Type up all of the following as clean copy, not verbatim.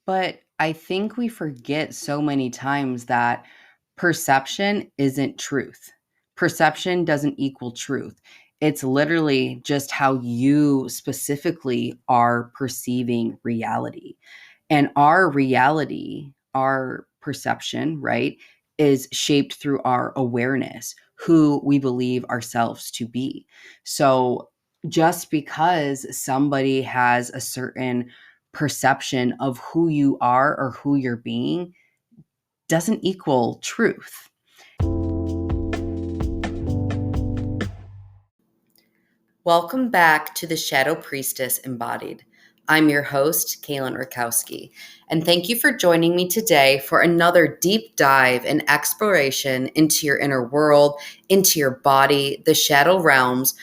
But I think we forget so many times that perception isn't truth. Perception doesn't equal truth. It's literally just how you specifically are perceiving reality. And our reality, our perception, right, is shaped through our awareness, who we believe ourselves to be. So just because somebody has a certain perception of who you are or who you're being doesn't equal truth. Welcome back to the Shadow Priestess Embodied. I'm your host, Kaylin Rakowski, and thank you for joining me today for another deep dive and exploration into your inner world, into your body, the shadow realms,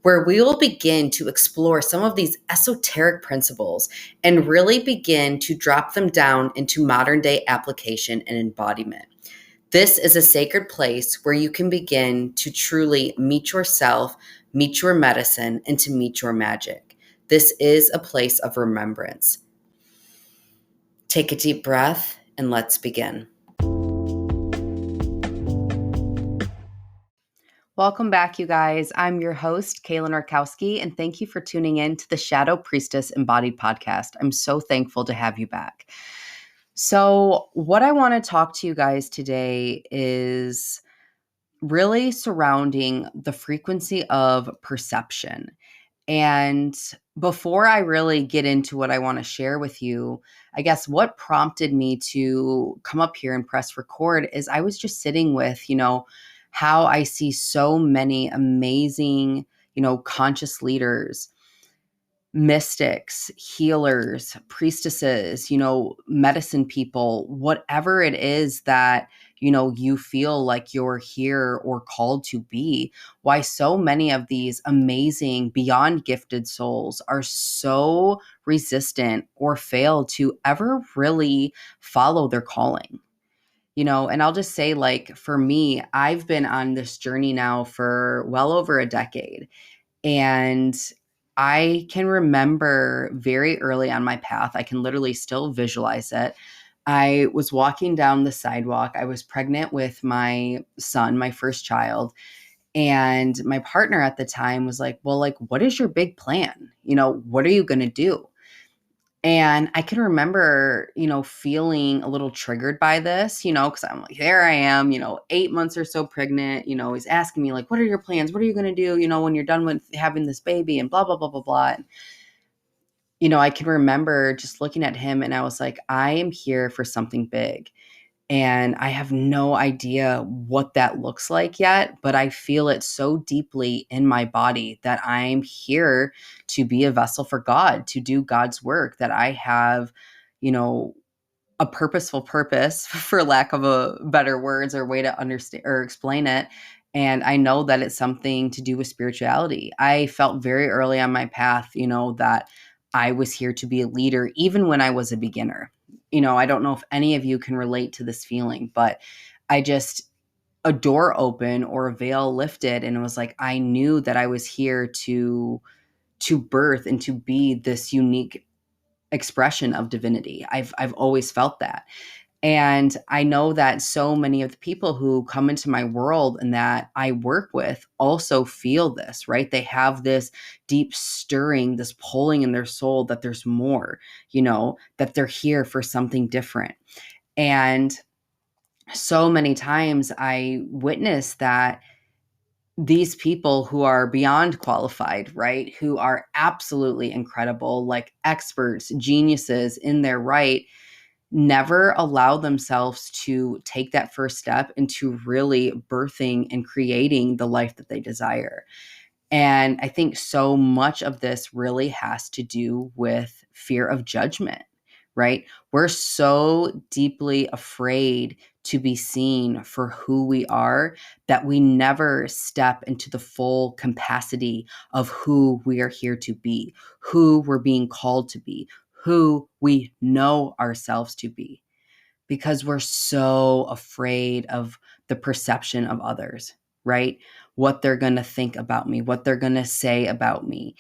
where we will begin to explore some of these esoteric principles and really begin to drop them down into modern day application and embodiment. This is a sacred place where you can begin to truly meet yourself, meet your medicine, and to meet your magic. This is a place of remembrance. Take a deep breath and let's begin. Welcome back, you guys. I'm your host, Kaylin Rakowski, and thank you for tuning in to the Shadow Priestess Embodied podcast. I'm so thankful to have you back. So, what I want to talk to you guys today is really surrounding the frequency of perception. And before I really get into what I want to share with you, I guess what prompted me to come up here and press record is I was just sitting with, how I see so many amazing, conscious leaders, mystics, healers, priestesses, medicine people, whatever it is that, you feel like you're here or called to be, why so many of these amazing, beyond gifted souls are so resistant or fail to ever really follow their calling. And I'll just say, like, for me, I've been on this journey now for well over a decade. And I can remember very early on my path, I can literally still visualize it. I was walking down the sidewalk. I was pregnant with my son, my first child. And my partner at the time was like, well, like, what is your big plan? What are you going to do? And I can remember, feeling a little triggered by this, because I'm like, there I am, 8 months or so pregnant, he's asking me like, what are your plans? What are you going to do, when you're done with having this baby and blah, blah, blah, blah, blah. And, I can remember just looking at him and I was like, I am here for something big. And I have no idea what that looks like yet, but I feel it so deeply in my body that I'm here to be a vessel for God, to do God's work, that I have, you know, a purposeful purpose, for lack of a better words or way to understand or explain it. And I know that it's something to do with spirituality. I felt very early on my path, that I was here to be a leader, even when I was a beginner. I don't know if any of you can relate to this feeling, but I just, a door open or a veil lifted, and it was like I knew that I was here to birth and to be this unique expression of divinity. I've always felt that. And I know that so many of the people who come into my world and that I work with also feel this, right? They have this deep stirring, this pulling in their soul that there's more, that they're here for something different. And so many times I witness that these people who are beyond qualified, right? Who are absolutely incredible, like experts, geniuses in their right, never allow themselves to take that first step into really birthing and creating the life that they desire. And I think so much of this really has to do with fear of judgment, right? We're so deeply afraid to be seen for who we are that we never step into the full capacity of who we are here to be, who we're being called to be, who we know ourselves to be, because we're so afraid of the perception of others, right? What they're going to think about me, what they're going to say about me,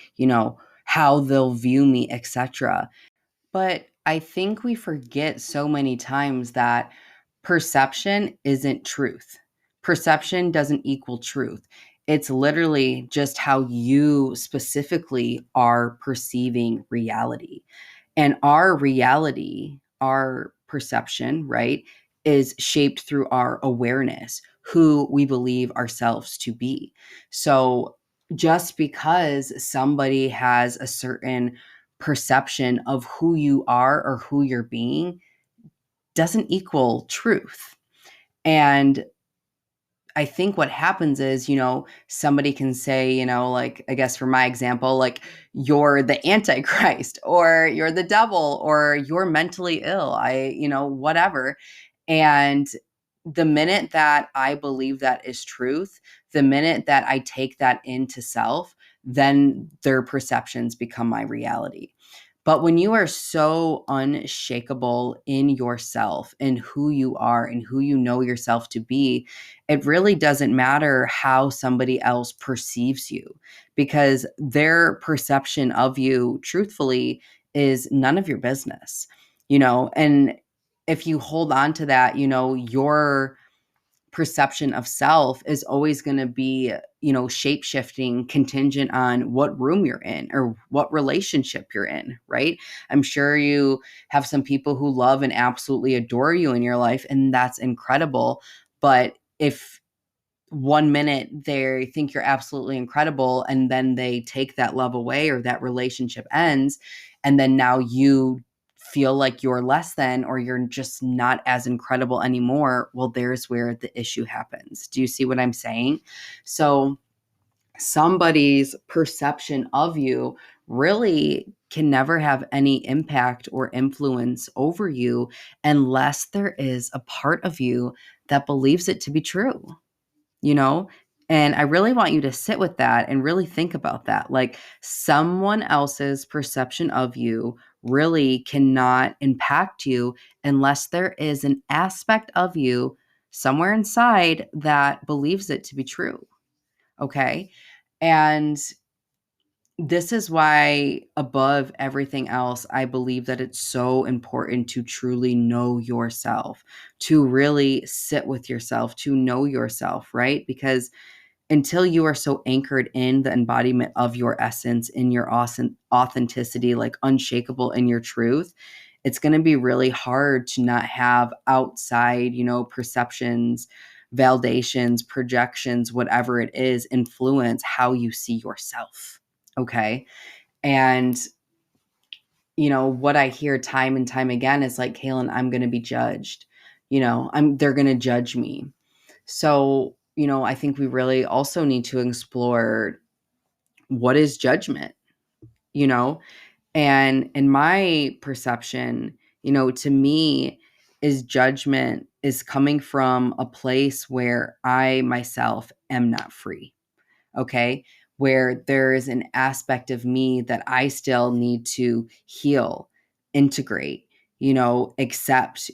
how they'll view me, etc. But I think we forget so many times that perception isn't truth. Perception doesn't equal truth. It's literally just how you specifically are perceiving reality. And our reality, our perception, right, is shaped through our awareness, who we believe ourselves to be. So just because somebody has a certain perception of who you are or who you're being doesn't equal truth. And I think what happens is, somebody can say, like, I guess for my example, like, you're the Antichrist or you're the devil or you're mentally ill. Whatever. And the minute that I believe that is truth, the minute that I take that into self, then their perceptions become my reality. But when you are so unshakable in yourself and who you are and who you know yourself to be, it really doesn't matter how somebody else perceives you, because their perception of you, truthfully, is none of your business, and if you hold on to that, your perception of self is always going to be, shape shifting, contingent on what room you're in or what relationship you're in, right? I'm sure you have some people who love and absolutely adore you in your life, and that's incredible. But if one minute they think you're absolutely incredible and then they take that love away or that relationship ends, and then now you feel like you're less than or you're just not as incredible anymore, well, there's where the issue happens. Do you see what I'm saying? So somebody's perception of you really can never have any impact or influence over you unless there is a part of you that believes it to be true, you know? And I really want you to sit with that and really think about that. Like, someone else's perception of you really cannot impact you unless there is an aspect of you somewhere inside that believes it to be true. Okay. And this is why, above everything else, I believe that it's so important to truly know yourself, to really sit with yourself, to know yourself, right? Because until you are so anchored in the embodiment of your essence, in your authenticity, like unshakable in your truth, it's going to be really hard to not have outside, perceptions, validations, projections, whatever it is, influence how you see yourself. Okay. And, what I hear time and time again is like, Kaylin, I'm going to be judged. They're going to judge me. So, I think we really also need to explore, what is judgment, you know? And in my perception, to me, is judgment is coming from a place where I myself am not free. Okay. Where there is an aspect of me that I still need to heal, integrate, accept,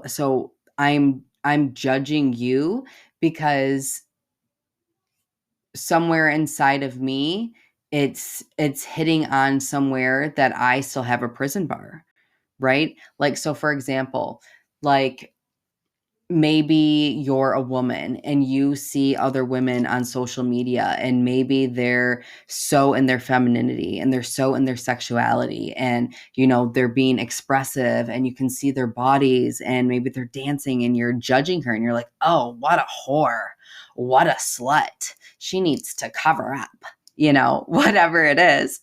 so I'm judging you because somewhere inside of me, it's hitting on somewhere that I still have a prison bar, right? Like, so for example, like, maybe you're a woman and you see other women on social media, and maybe they're so in their femininity and they're so in their sexuality, and they're being expressive and you can see their bodies, and maybe they're dancing and you're judging her and you're like, oh, what a whore, what a slut, she needs to cover up, whatever it is.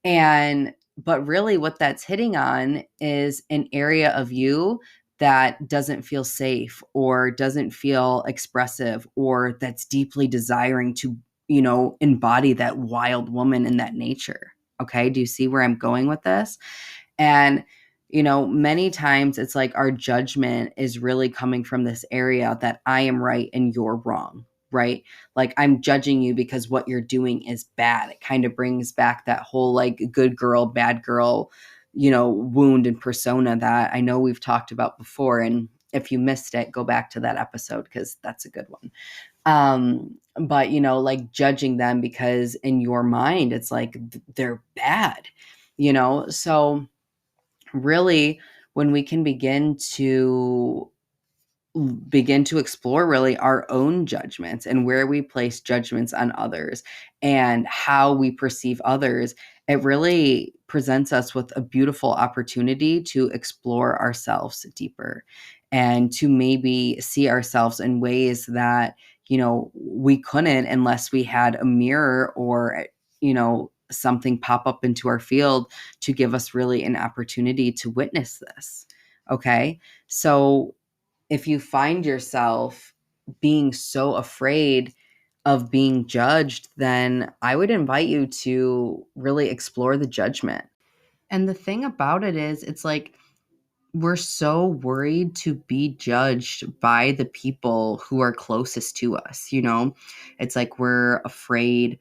And but really what that's hitting on is an area of you that doesn't feel safe or doesn't feel expressive or that's deeply desiring to, embody that wild woman in that nature. Okay. Do you see where I'm going with this? And, many times it's like our judgment is really coming from this area that I am right and you're wrong, right? Like, I'm judging you because what you're doing is bad. It kind of brings back that whole like good girl, bad girl, wound and persona that I know we've talked about before. And if you missed it, go back to that episode because that's a good one. But like judging them because in your mind, it's like they're bad, so really, when we can begin to explore really our own judgments and where we place judgments on others and how we perceive others, it really presents us with a beautiful opportunity to explore ourselves deeper and to maybe see ourselves in ways that, we couldn't unless we had a mirror or, something pop up into our field to give us really an opportunity to witness this. Okay. So if you find yourself being so afraid of being judged, then I would invite you to really explore the judgment. And the thing about it is, it's like we're so worried to be judged by the people who are closest to us, It's like we're afraid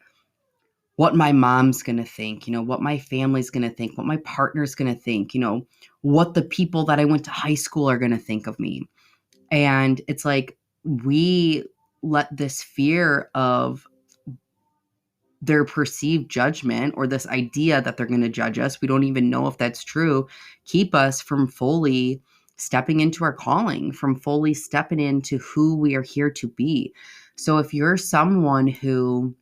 what my mom's going to think, what my family's going to think, what my partner's going to think, what the people that I went to high school are going to think of me. And it's like we let this fear of their perceived judgment or this idea that they're going to judge us, we don't even know if that's true, keep us from fully stepping into our calling, from fully stepping into who we are here to be. So if you're someone who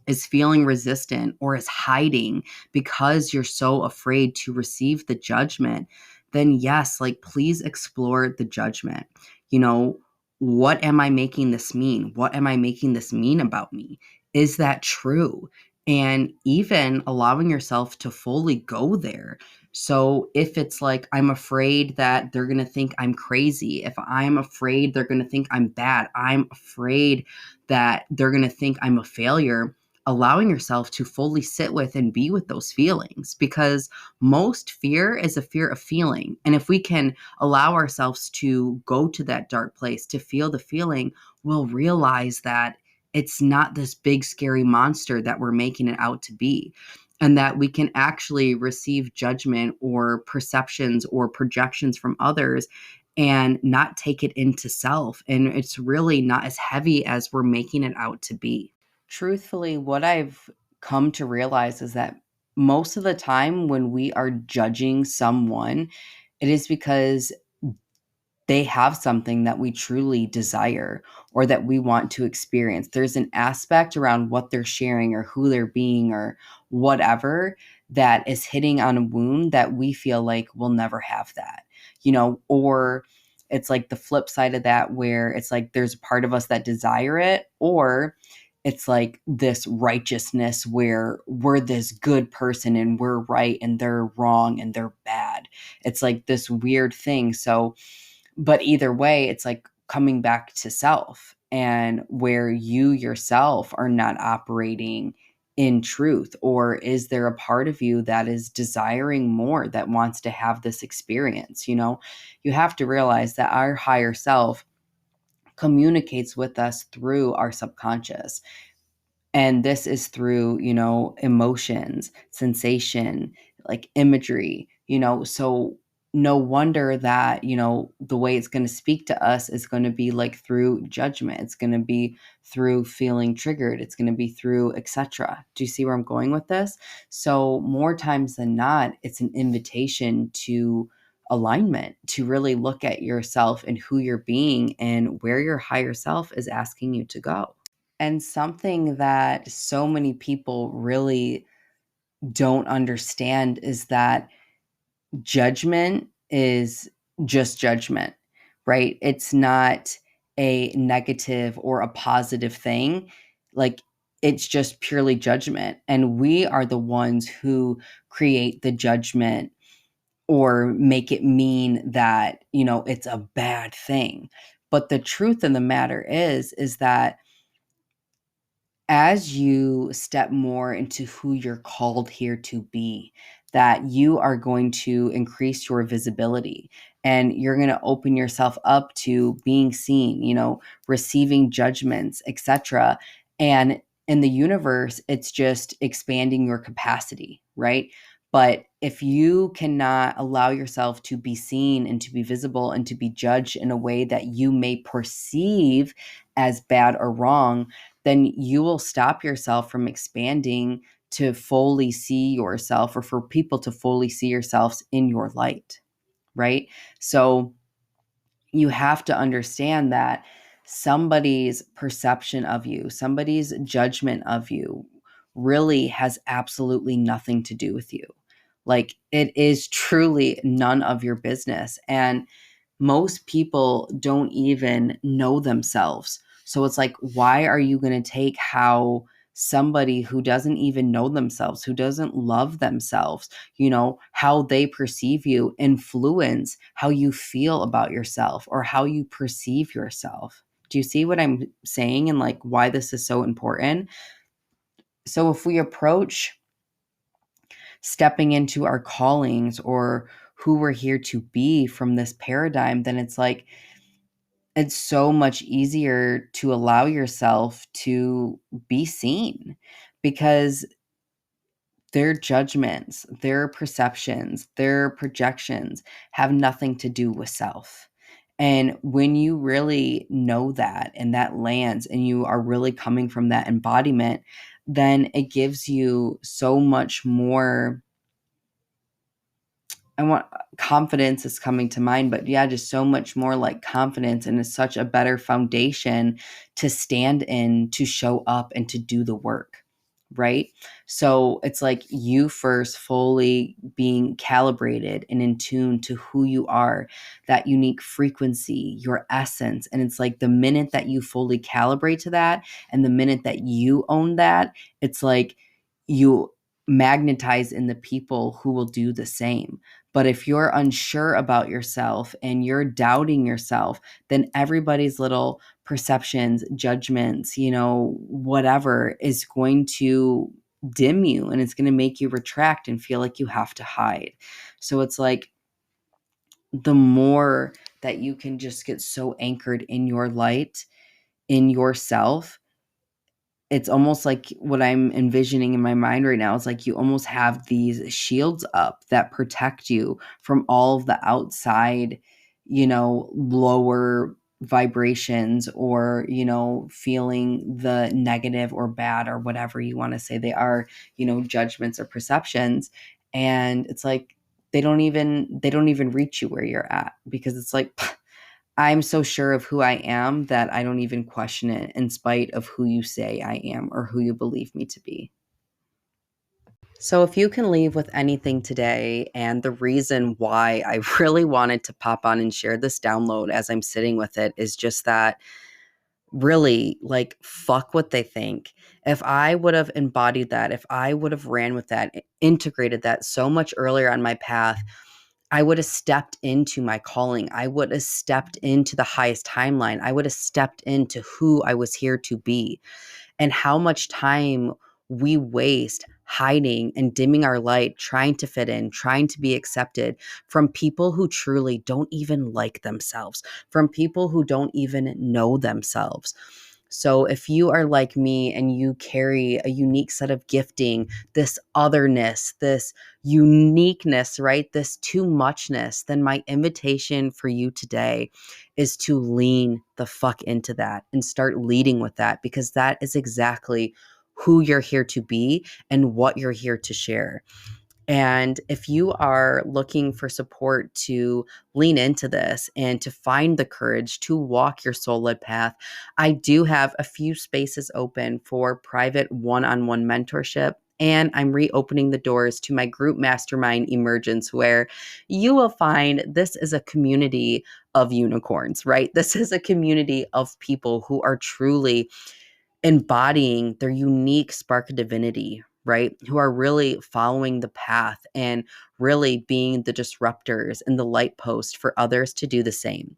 is feeling resistant or is hiding because you're so afraid to receive the judgment, then yes, like please explore the judgment. You know, what am I making this mean? What am I making this mean about me? Is that true? And even allowing yourself to fully go there. So if it's like, I'm afraid that they're going to think I'm crazy, if I'm afraid they're going to think I'm bad, I'm afraid that they're going to think I'm a failure, allowing yourself to fully sit with and be with those feelings, because most fear is a fear of feeling. And if we can allow ourselves to go to that dark place, to feel the feeling, we'll realize that it's not this big scary monster that we're making it out to be. And that we can actually receive judgment or perceptions or projections from others and not take it into self. And it's really not as heavy as we're making it out to be. Truthfully, what I've come to realize is that most of the time when we are judging someone, it is because they have something that we truly desire or that we want to experience. There's an aspect around what they're sharing or who they're being or whatever that is hitting on a wound that we feel like we'll never have that, or it's like the flip side of that where it's like there's a part of us that desire it, or it's like this righteousness where we're this good person and we're right and they're wrong and they're bad. It's like this weird thing. So, but either way, it's like coming back to self and where you yourself are not operating in truth. Or is there a part of you that is desiring more, that wants to have this experience? You have to realize that our higher self communicates with us through our subconscious. And this is through, emotions, sensation, like imagery, so no wonder that, the way it's going to speak to us is going to be like through judgment. It's going to be through feeling triggered. It's going to be through etc. Do you see where I'm going with this? So more times than not, it's an invitation to alignment, to really look at yourself and who you're being and where your higher self is asking you to go. And something that so many people really don't understand is that judgment is just judgment, right? It's not a negative or a positive thing. Like it's just purely judgment. And we are the ones who create the judgment or make it mean that, it's a bad thing. But the truth of the matter is that as you step more into who you're called here to be, that you are going to increase your visibility and you're going to open yourself up to being seen, receiving judgments, etc. And in the universe, it's just expanding your capacity, right? But if you cannot allow yourself to be seen and to be visible and to be judged in a way that you may perceive as bad or wrong, then you will stop yourself from expanding to fully see yourself, or for people to fully see yourselves in your light, right? So you have to understand that somebody's perception of you, somebody's judgment of you really has absolutely nothing to do with you. Like, it is truly none of your business. And most people don't even know themselves. So it's like, why are you going to take how somebody who doesn't even know themselves, who doesn't love themselves, how they perceive you, influence how you feel about yourself or how you perceive yourself? Do you see what I'm saying, and like why this is so important? So if we approach stepping into our callings or who we're here to be from this paradigm, then it's like, it's so much easier to allow yourself to be seen, because their judgments, their perceptions, their projections have nothing to do with self. And when you really know that and that lands and you are really coming from that embodiment, then it gives you so much more. I want confidence is coming to mind, but yeah, just so much more like confidence, and it's such a better foundation to stand in, to show up, and to do the work, right? So it's like you first fully being calibrated and in tune to who you are, that unique frequency, your essence. And it's like the minute that you fully calibrate to that, and the minute that you own that, it's like you magnetize in the people who will do the same. But if you're unsure about yourself and you're doubting yourself, then everybody's little perceptions, judgments, whatever is going to dim you, and it's going to make you retract and feel like you have to hide. So it's like, the more that you can just get so anchored in your light, in yourself, it's almost like what I'm envisioning in my mind right now is like you almost have these shields up that protect you from all of the outside, lower vibrations, or, feeling the negative or bad or whatever you want to say they are, judgments or perceptions. And it's like they don't even reach you where you're at, because it's like, I'm so sure of who I am that I don't even question it, in spite of who you say I am or who you believe me to be. So, if you can leave with anything today, and the reason why I really wanted to pop on and share this download as I'm sitting with it is just that, really, like, fuck what they think. If I would have embodied that, if I would have ran with that, integrated that so much earlier on my path, I would have stepped into my calling. I would have stepped into the highest timeline. I would have stepped into who I was here to be. And how much time we waste hiding and dimming our light, trying to fit in, trying to be accepted from people who truly don't even like themselves, from people who don't even know themselves. So if you are like me and you carry a unique set of gifting, this otherness, this uniqueness, right? This too muchness, then my invitation for you today is to lean the fuck into that and start leading with that, because that is exactly who you're here to be and what you're here to share. And if you are looking for support to lean into this and to find the courage to walk your soul led path, I do have a few spaces open for private one-on-one mentorship. And I'm reopening the doors to my group mastermind Emergence, where you will find this is a community of unicorns, right? This is a community of people who are truly embodying their unique spark of divinity, right? Who are really following the path and really being the disruptors and the light post for others to do the same.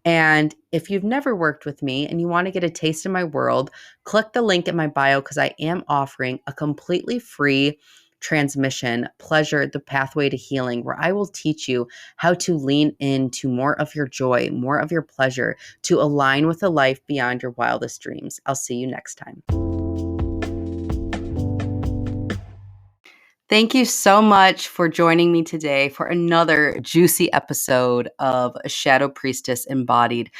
And if you've never worked with me and you want to get a taste of my world, click the link in my bio, because I am offering a completely free transmission, Pleasure, the Pathway to Healing, where I will teach you how to lean into more of your joy, more of your pleasure, to align with a life beyond your wildest dreams. I'll see you next time. Thank you so much for joining me today for another juicy episode of Shadow Priestess Embodied.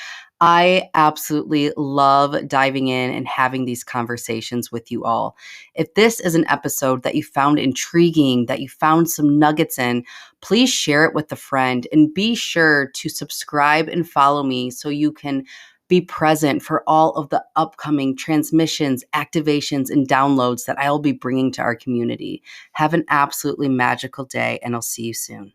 I absolutely love diving in and having these conversations with you all. If this is an episode that you found intriguing, that you found some nuggets in, please share it with a friend and be sure to subscribe and follow me so you can be present for all of the upcoming transmissions, activations, and downloads that I'll be bringing to our community. Have an absolutely magical day, and I'll see you soon.